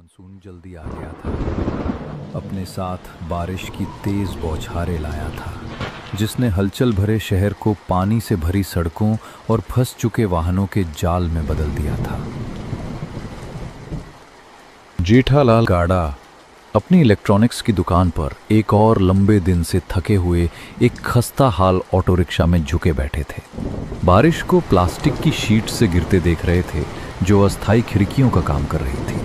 Monsoon जल्दी आ गया था। अपने साथ बारिश की तेज बौछारें लाया था, जिसने हलचल भरे शहर को पानी से भरी सड़कों और फंस चुके वाहनों के जाल में बदल दिया था। जेठालाल गाड़ा अपनी इलेक्ट्रॉनिक्स की दुकान पर एक और लंबे दिन से थके हुए एक खस्ता हाल ऑटो रिक्शा में झुके बैठे थे। बारिश को प्लास्टिक की शीट से गिरते देख रहे थे, जो अस्थायी खिड़कियों का काम कर रही थी।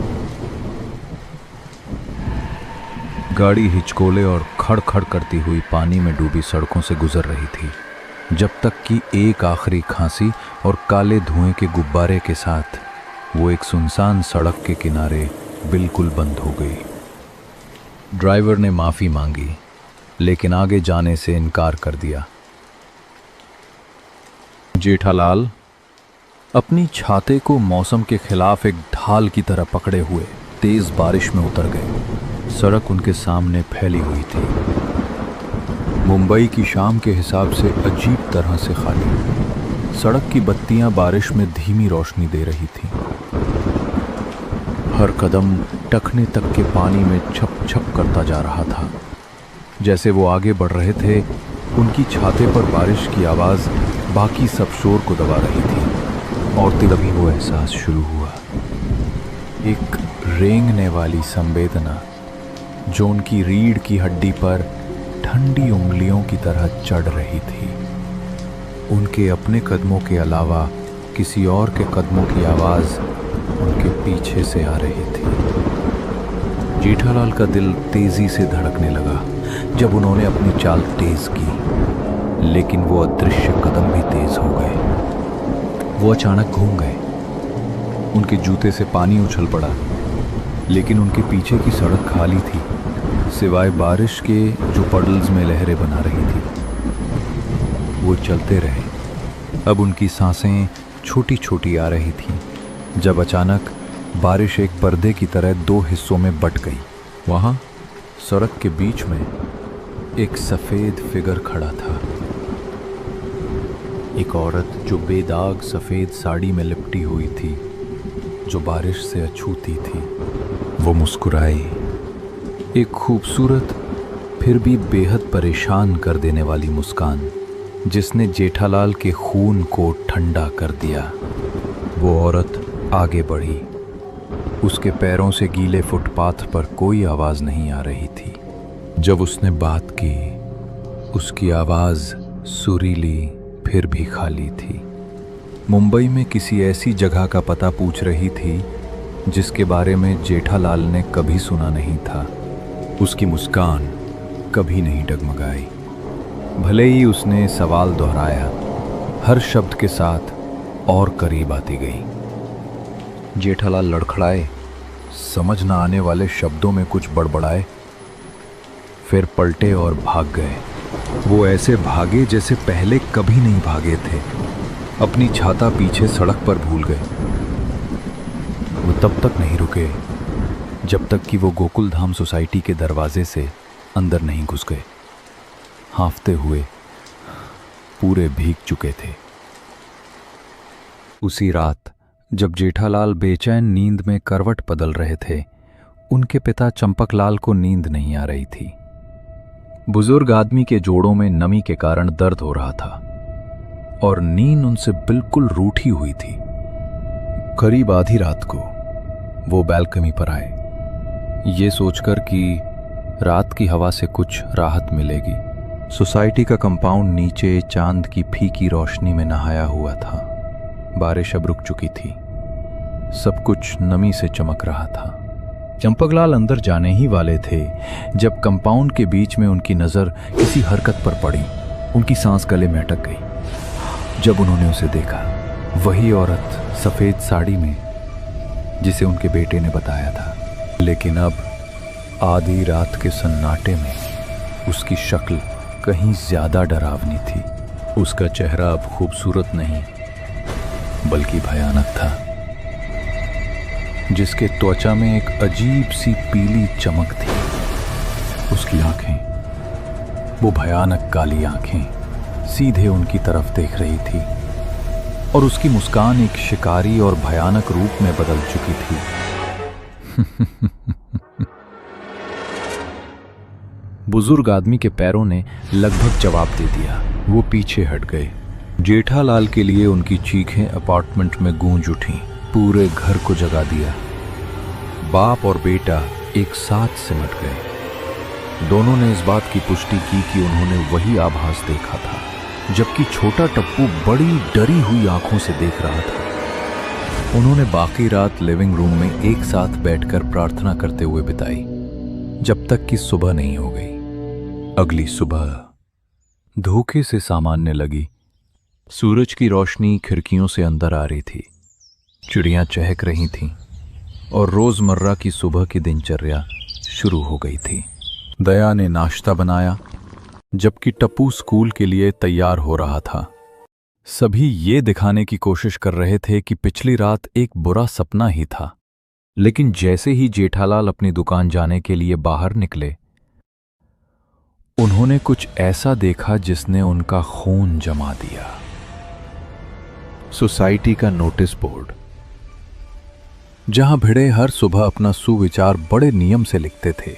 गाड़ी हिचकोले और खड़-खड़ करती हुई पानी में डूबी सड़कों से गुजर रही थी, जब तक कि एक आखिरी खांसी और काले धुएं के गुब्बारे के साथ वो एक सुनसान सड़क के किनारे बिल्कुल बंद हो गई। ड्राइवर ने माफी मांगी, लेकिन आगे जाने से इनकार कर दिया। जेठालाल अपनी छाते को मौसम के खिलाफ एक ढाल की तरह पकड़े हुए तेज बारिश में उतर गए। सड़क उनके सामने फैली हुई थी, मुंबई की शाम के हिसाब से अजीब तरह से खाली। सड़क की बत्तियां बारिश में धीमी रोशनी दे रही थीं। हर कदम टखने तक के पानी में छप छप करता जा रहा था। जैसे वो आगे बढ़ रहे थे, उनकी छाते पर बारिश की आवाज़ बाकी सब शोर को दबा रही थी। और तभी वो एहसास शुरू हुआ, एक रेंगने वाली संवेदना जो उनकी रीढ़ की हड्डी पर ठंडी उंगलियों की तरह चढ़ रही थी। उनके अपने कदमों के अलावा किसी और के कदमों की आवाज़ उनके पीछे से आ रही थी। जेठालाल का दिल तेजी से धड़कने लगा जब उन्होंने अपनी चाल तेज की, लेकिन वो अदृश्य कदम भी तेज हो गए। वो अचानक घूम गए। उनके जूते से पानी उछल पड़ा, लेकिन उनके पीछे की सड़क खाली थी, सिवाय बारिश के जो पडल्स में लहरें बना रही थी। वो चलते रहे। अब उनकी सांसें छोटी छोटी आ रही थीं, जब अचानक बारिश एक पर्दे की तरह दो हिस्सों में बट गई। वहाँ सड़क के बीच में एक सफ़ेद फिगर खड़ा था, एक औरत जो बेदाग सफ़ेद साड़ी में लिपटी हुई थी, जो बारिश से अछूती थी। वो मुस्कुराई, एक खूबसूरत फिर भी बेहद परेशान कर देने वाली मुस्कान, जिसने जेठालाल के खून को ठंडा कर दिया। वो औरत आगे बढ़ी। उसके पैरों से गीले फुटपाथ पर कोई आवाज़ नहीं आ रही थी। जब उसने बात की, उसकी आवाज़ सुरीली फिर भी खाली थी। मुंबई में किसी ऐसी जगह का पता पूछ रही थी जिसके बारे में जेठालाल ने कभी सुना नहीं था। उसकी मुस्कान कभी नहीं डगमगाई, भले ही उसने सवाल दोहराया, हर शब्द के साथ और करीब आती गई। जेठालाल लड़खड़ाए, समझ न आने वाले शब्दों में कुछ बड़बड़ाए, फिर पलटे और भाग गए। वो ऐसे भागे जैसे पहले कभी नहीं भागे थे। अपनी छाता पीछे सड़क पर भूल गए। वो तब तक नहीं रुके जब तक कि वो गोकुल धाम सोसाइटी के दरवाजे से अंदर नहीं घुस गए। हांफते हुए, पूरे भीग चुके थे। उसी रात जब जेठालाल बेचैन नींद में करवट बदल रहे थे, उनके पिता चंपकलाल को नींद नहीं आ रही थी। बुजुर्ग आदमी के जोड़ों में नमी के कारण दर्द हो रहा था और नींद उनसे बिल्कुल रूठी हुई थी। करीब आधी रात को वो बैल्कनी पर आए, ये सोचकर कि रात की हवा से कुछ राहत मिलेगी। सोसाइटी का कंपाउंड नीचे चांद की फीकी रोशनी में नहाया हुआ था। बारिश अब रुक चुकी थी, सब कुछ नमी से चमक रहा था। चंपकलाल अंदर जाने ही वाले थे जब कंपाउंड के बीच में उनकी नज़र किसी हरकत पर पड़ी। उनकी सांस गले में अटक गई जब उन्होंने उसे देखा। वही औरत सफ़ेद साड़ी में, जिसे उनके बेटे ने बताया था। लेकिन अब आधी रात के सन्नाटे में उसकी शक्ल कहीं ज़्यादा डरावनी थी। उसका चेहरा अब खूबसूरत नहीं बल्कि भयानक था, जिसके त्वचा में एक अजीब सी पीली चमक थी। उसकी आंखें, वो भयानक काली आंखें, सीधे उनकी तरफ देख रही थी और उसकी मुस्कान एक शिकारी और भयानक रूप में बदल चुकी थी। बुजुर्ग आदमी के पैरों ने लगभग जवाब दे दिया। वो पीछे हट गए। जेठालाल के लिए उनकी चीखें अपार्टमेंट में गूंज उठीं, पूरे घर को जगा दिया। बाप और बेटा एक साथ सिमट गए। दोनों ने इस बात की पुष्टि की कि उन्होंने वही आभास देखा था, जबकि छोटा टप्पू बड़ी डरी हुई आंखों से देख रहा था। उन्होंने बाकी रात लिविंग रूम में एक साथ बैठकर प्रार्थना करते हुए बिताई, जब तक कि सुबह नहीं हो गई। अगली सुबह धोखे से सामान्य लगी। सूरज की रोशनी खिड़कियों से अंदर आ रही थी, चिड़ियां चहक रही थीं और रोजमर्रा की सुबह की दिनचर्या शुरू हो गई थी। दया ने नाश्ता बनाया, जबकि टप्पू स्कूल के लिए तैयार हो रहा था। सभी ये दिखाने की कोशिश कर रहे थे कि पिछली रात एक बुरा सपना ही था, लेकिन जैसे ही जेठालाल अपनी दुकान जाने के लिए बाहर निकले, उन्होंने कुछ ऐसा देखा जिसने उनका खून जमा दिया। सोसाइटी का नोटिस बोर्ड, जहां भिड़े हर सुबह अपना सुविचार बड़े नियम से लिखते थे,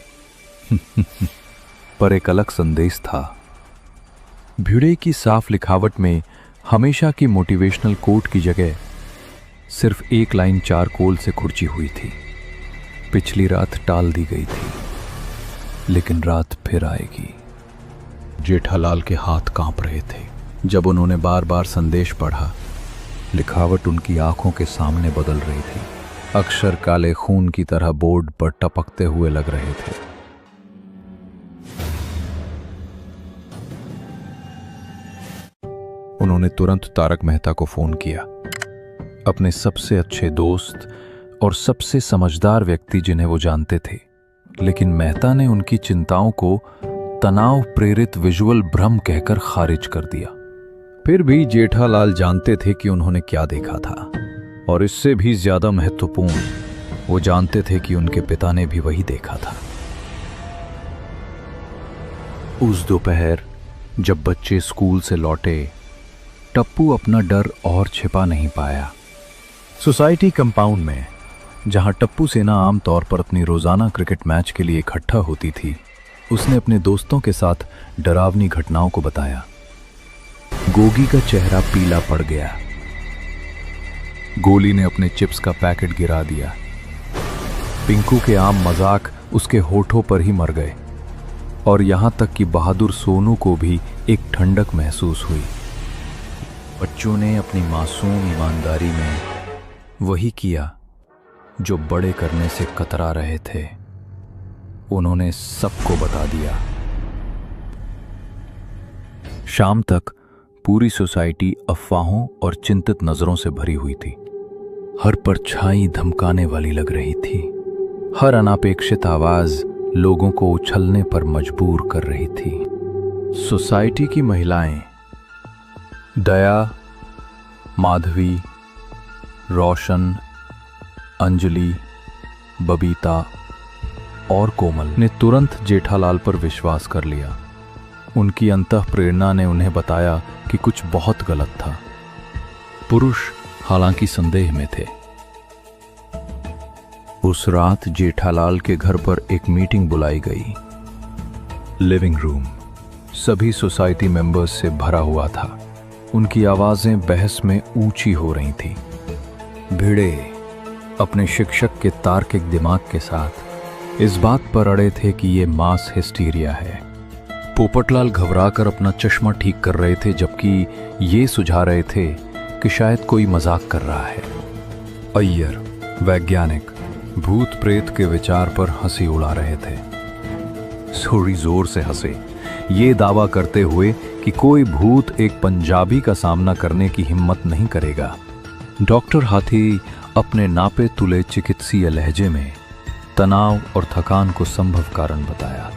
पर एक अलग संदेश था। भिड़े की साफ लिखावट में हमेशा की मोटिवेशनल कोट की जगह सिर्फ एक लाइन चारकोल से खुरची हुई थी। पिछली रात टाल दी गई थी, लेकिन रात फिर आएगी। जेठालाल के हाथ कांप रहे थे जब उन्होंने बार बार संदेश पढ़ा। लिखावट उनकी आंखों के सामने बदल रही थी। अक्षर काले खून की तरह बोर्ड पर टपकते हुए लग रहे थे। उन्होंने तुरंत तारक मेहता को फोन किया, अपने सबसे अच्छे दोस्त और सबसे समझदार व्यक्ति जिन्हें वो जानते थे। लेकिन मेहता ने उनकी चिंताओं को तनाव प्रेरित विजुअल भ्रम कहकर खारिज कर दिया। फिर भी जेठालाल जानते थे कि उन्होंने क्या देखा था, और इससे भी ज्यादा महत्वपूर्ण, वो जानते थे कि उनके पिता ने भी वही देखा था। उस दोपहर जब बच्चे स्कूल से लौटे, टप्पू अपना डर और छिपा नहीं पाया। सोसाइटी कंपाउंड में, जहां टप्पू सेना आमतौर पर अपनी रोजाना क्रिकेट मैच के लिए इकट्ठा होती थी, उसने अपने दोस्तों के साथ डरावनी घटनाओं को बताया। गोगी का चेहरा पीला पड़ गया। गोली ने अपने चिप्स का पैकेट गिरा दिया। पिंकू के आम मजाक उसके होठों पर ही मर गए, और यहां तक कि बहादुर सोनू को भी एक ठंडक महसूस हुई। बच्चों ने अपनी मासूम ईमानदारी में वही किया जो बड़े करने से कतरा रहे थे। उन्होंने सबको बता दिया। शाम तक पूरी सोसाइटी अफवाहों और चिंतित नजरों से भरी हुई थी। हर परछाई धमकाने वाली लग रही थी। हर अनापेक्षित आवाज लोगों को उछलने पर मजबूर कर रही थी। सोसाइटी की महिलाएं दया, माधवी, रोशन, अंजलि, बबीता और कोमल ने तुरंत जेठालाल पर विश्वास कर लिया। उनकी अंतःप्रेरणा ने उन्हें बताया कि कुछ बहुत गलत था। पुरुष हालांकि संदेह में थे। उस रात जेठालाल के घर पर एक मीटिंग बुलाई गई। लिविंग रूम सभी सोसाइटी मेंबर्स से भरा हुआ था। उनकी आवाजें बहस में ऊंची हो रही थीं। भिड़े अपने शिक्षक के तार्किक दिमाग के साथ इस बात पर अड़े थे कि यह मास हिस्टीरिया है। पोपटलाल घबराकर अपना चश्मा ठीक कर रहे थे, जबकि ये सुझा रहे थे कि शायद कोई मजाक कर रहा है। अय्यर वैज्ञानिक भूत प्रेत के विचार पर हंसी उड़ा रहे थे। थोड़ी जोर से हंसे, ये दावा करते हुए कि कोई भूत एक पंजाबी का सामना करने की हिम्मत नहीं करेगा। डॉक्टर हाथी अपने नापे तुले चिकित्सीय लहजे में तनाव और थकान को संभव कारण बताया।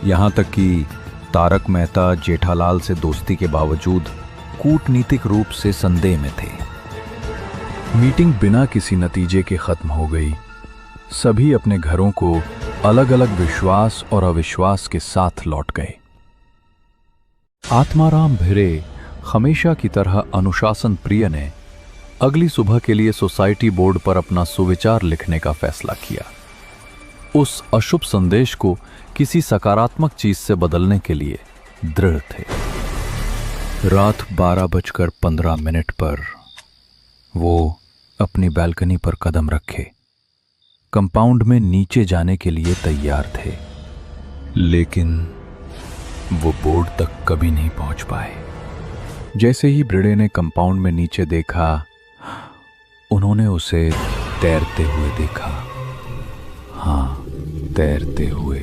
यहां तक कि तारक मेहता जेठालाल से दोस्ती के बावजूद कूटनीतिक रूप से संदेह में थे। मीटिंग बिना किसी नतीजे के खत्म हो गई। सभी अपने घरों को अलग अलग विश्वास और अविश्वास के साथ लौट गए। आत्माराम भिरे हमेशा की तरह अनुशासन प्रिय ने अगली सुबह के लिए सोसाइटी बोर्ड पर अपना सुविचार लिखने का फैसला किया। उस अशुभ संदेश को किसी सकारात्मक चीज से बदलने के लिए दृढ़ थे। रात 12:15 पर वो अपनी बैल्कनी पर कदम रखे कंपाउंड में नीचे जाने के लिए तैयार थे, लेकिन वो बोर्ड तक कभी नहीं पहुंच पाए। जैसे ही ब्रिडे ने कंपाउंड में नीचे देखा, उन्होंने उसे तैरते हुए देखा। हाँ, तैरते हुए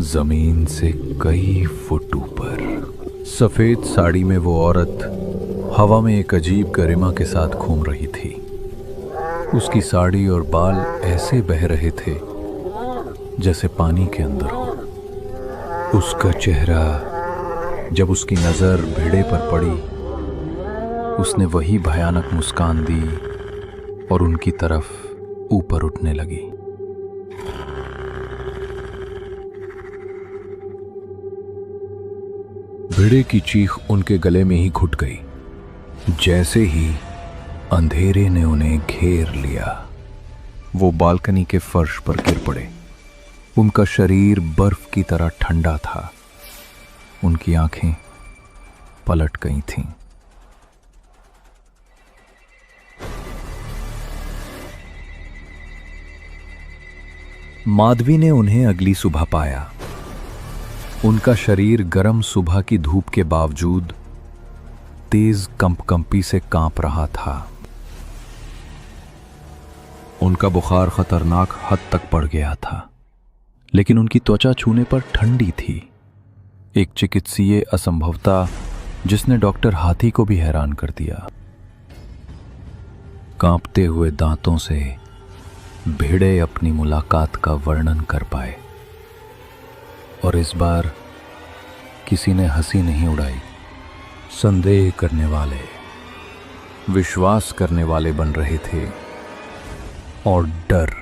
जमीन से कई फुट ऊपर। सफेद साड़ी में वो औरत हवा में एक अजीब गरिमा के साथ घूम रही थी। उसकी साड़ी और बाल ऐसे बह रहे थे जैसे पानी के अंदर हो। उसका चेहरा, जब उसकी नजर भिड़े पर पड़ी, उसने वही भयानक मुस्कान दी और उनकी तरफ ऊपर उठने लगी। भिड़े की चीख उनके गले में ही घुट गई। जैसे ही अंधेरे ने उन्हें घेर लिया, वो बालकनी के फर्श पर गिर पड़े। उनका शरीर बर्फ की तरह ठंडा था। उनकी आंखें पलट गई थीं। माधवी ने उन्हें अगली सुबह पाया। उनका शरीर गर्म सुबह की धूप के बावजूद तेज कंपकंपी से कांप रहा था। उनका बुखार खतरनाक हद तक बढ़ गया था, लेकिन उनकी त्वचा छूने पर ठंडी थी। एक चिकित्सीय असंभवता जिसने डॉक्टर हाथी को भी हैरान कर दिया। कांपते हुए दांतों से भिड़े अपनी मुलाकात का वर्णन कर पाए, और इस बार किसी ने हंसी नहीं उड़ाई। संदेह करने वाले विश्वास करने वाले बन रहे थे, और डर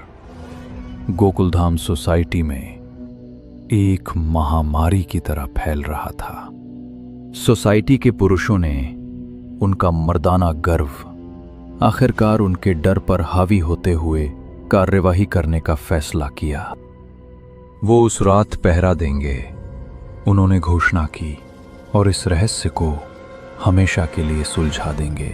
गोकुलधाम सोसाइटी में एक महामारी की तरह फैल रहा था। सोसाइटी के पुरुषों ने उनका मर्दाना गर्व आखिरकार उनके डर पर हावी होते हुए कार्यवाही करने का फैसला किया। वो उस रात पहरा देंगे, उन्होंने घोषणा की, और इस रहस्य को हमेशा के लिए सुलझा देंगे।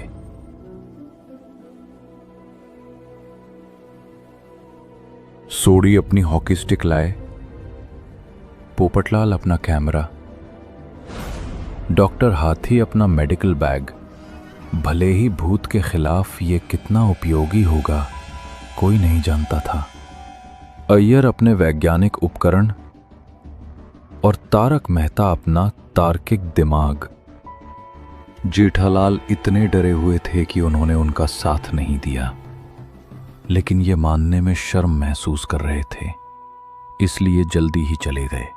सोडी अपनी हॉकी स्टिक लाए, पोपटलाल अपना कैमरा, डॉक्टर हाथी अपना मेडिकल बैग। भले ही भूत के खिलाफ ये कितना उपयोगी होगा कोई नहीं जानता था। अय्यर अपने वैज्ञानिक उपकरण और तारक मेहता अपना तार्किक दिमाग। जेठालाल इतने डरे हुए थे कि उन्होंने उनका साथ नहीं दिया, लेकिन ये मानने में शर्म महसूस कर रहे थे, इसलिए जल्दी ही चले गए।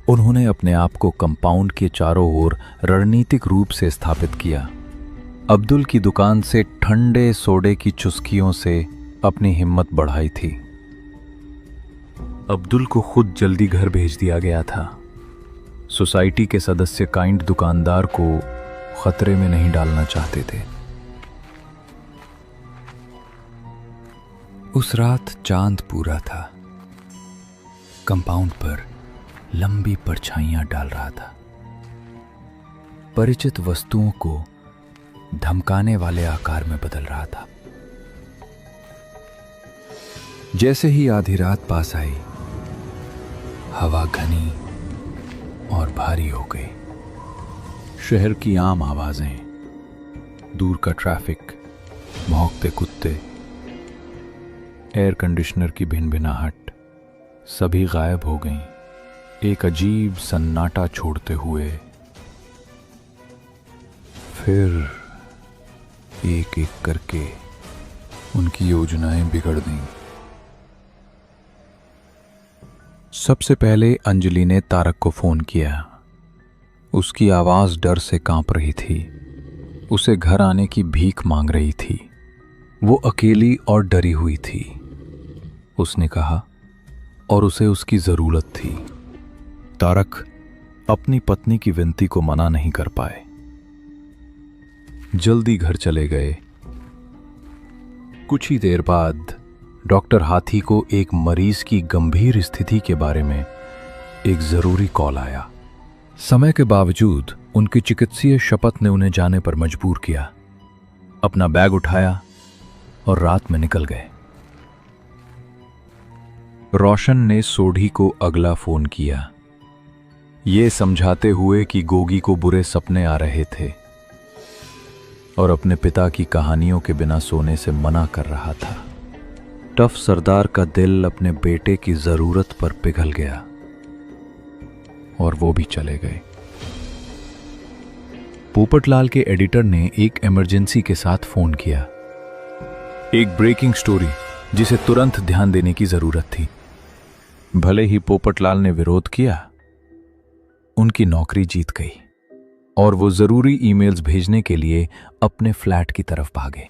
उन्होंने अपने आप को कंपाउंड के चारों ओर रणनीतिक रूप से स्थापित किया। अब्दुल की दुकान से ठंडे सोडे की चुस्कियों से अपनी हिम्मत बढ़ाई थी। अब्दुल को खुद जल्दी घर भेज दिया गया था। सोसाइटी के सदस्य काइंड दुकानदार को खतरे में नहीं डालना चाहते थे। उस रात चांद पूरा था। कंपाउंड पर लंबी परछाइयां डाल रहा था। परिचित वस्तुओं को धमकाने वाले आकार में बदल रहा था। जैसे ही आधी रात पास आई, हवा घनी और भारी हो गई। शहर की आम आवाजें, दूर का ट्रैफिक, भौंकते कुत्ते, एयर कंडीशनर की भिनभिनाहट, सभी गायब हो गईं, एक अजीब सन्नाटा छोड़ते हुए। फिर एक एक करके उनकी योजनाएं बिगड़ गईं। सबसे पहले अंजलि ने तारक को फोन किया। उसकी आवाज डर से कांप रही थी। उसे घर आने की भीख मांग रही थी। वो अकेली और डरी हुई थी। उसने कहा, और उसे उसकी जरूरत थी। तारक अपनी पत्नी की विनती को मना नहीं कर पाए। जल्दी घर चले गए। कुछ ही देर बाद डॉक्टर हाथी को एक मरीज की गंभीर स्थिति के बारे में एक जरूरी कॉल आया। समय के बावजूद उनकी चिकित्सीय शपथ ने उन्हें जाने पर मजबूर किया। अपना बैग उठाया और रात में निकल गए। रोशन ने सोढ़ी को अगला फोन किया, ये समझाते हुए कि गोगी को बुरे सपने आ रहे थे और अपने पिता की कहानियों के बिना सोने से मना कर रहा था। टफ सरदार का दिल अपने बेटे की जरूरत पर पिघल गया और वो भी चले गए। पोपटलाल के एडिटर ने एक इमरजेंसी के साथ फोन किया, एक ब्रेकिंग स्टोरी जिसे तुरंत ध्यान देने की जरूरत थी। भले ही पोपटलाल ने विरोध किया, उनकी नौकरी जीत गई और वो जरूरी ईमेल्स भेजने के लिए अपने फ्लैट की तरफ भागे।